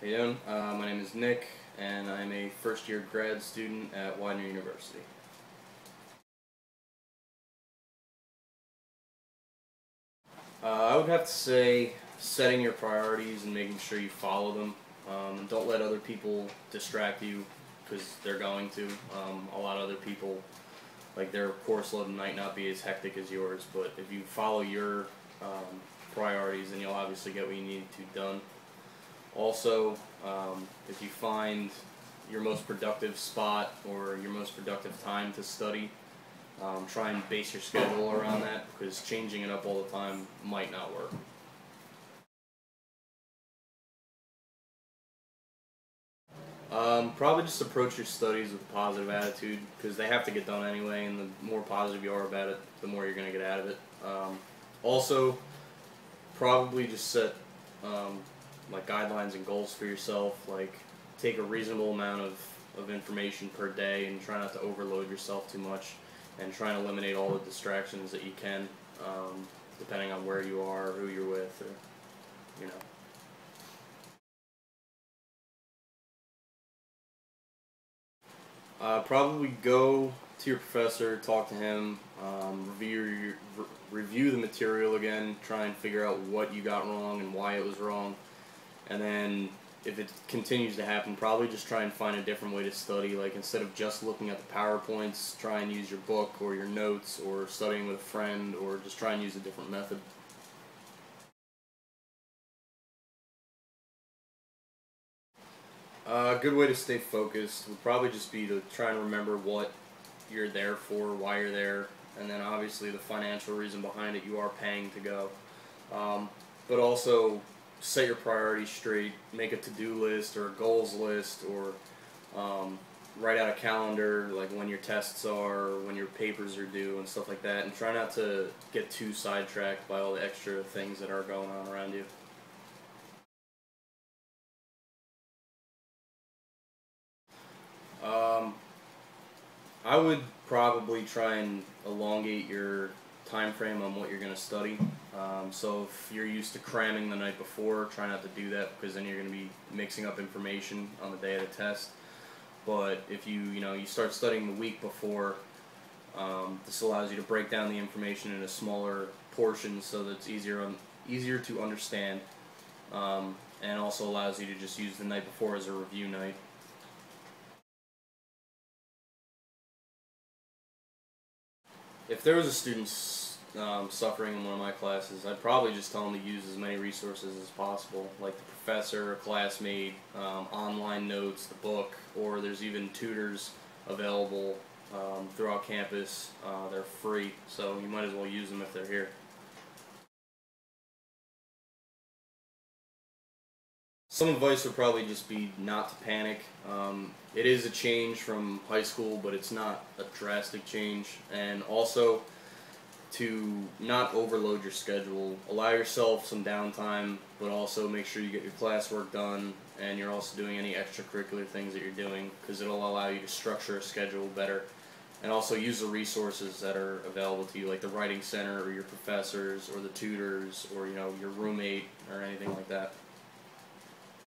How you doing? My name is Nick, and I'm a first-year grad student at Widener University. I would have to say setting your priorities and making sure you follow them. And don't let other people distract you, because they're going to. A lot of other people, like their course load might not be as hectic as yours, but if you follow your priorities, then you'll obviously get what you need to done. Also, if you find your most productive spot or your most productive time to study, try and base your schedule around that, because changing it up all the time might not work. Probably just approach your studies with a positive attitude, because they have to get done anyway, and the more positive you are about it, the more you're going to get out of it. Also, probably just set like guidelines and goals for yourself, like take a reasonable amount of information per day and try not to overload yourself too much, and try and eliminate all the distractions that you can, depending on where you are, who you're with, or, you know. Probably go to your professor, talk to him, review the material again, try and figure out what you got wrong and why it was wrong, and then if it continues to happen, probably just try and find a different way to study. Like instead of just looking at the PowerPoints, try and use your book or your notes, or studying with a friend, or just try and use a different method. A good way to stay focused would probably just be to try and remember what you're there for, why you're there, and then obviously the financial reason behind it. You are paying to go. But also set your priorities straight, make a to-do list or a goals list, or write out a calendar, like when your tests are, when your papers are due, and stuff like that, and try not to get too sidetracked by all the extra things that are going on around you. Um, I would probably try and elongate your time frame on what you're going to study. So if you're used to cramming the night before, try not to do that, because then you're going to be mixing up information on the day of the test. But if you start studying the week before, this allows you to break down the information into smaller portions so that it's easier to understand, and also allows you to just use the night before as a review night. If there was a student suffering in one of my classes, I'd probably just tell them to use as many resources as possible, like the professor, a classmate, online notes, the book, or there's even tutors available throughout campus. They're free, so you might as well use them if they're here. Some advice would probably just be not to panic. It is a change from high school, but it's not a drastic change. And also to not overload your schedule. Allow yourself some downtime, but also make sure you get your classwork done, and you're also doing any extracurricular things that you're doing, because it'll allow you to structure a schedule better. And also use the resources that are available to you, like the writing center or your professors or the tutors or your roommate or anything like that.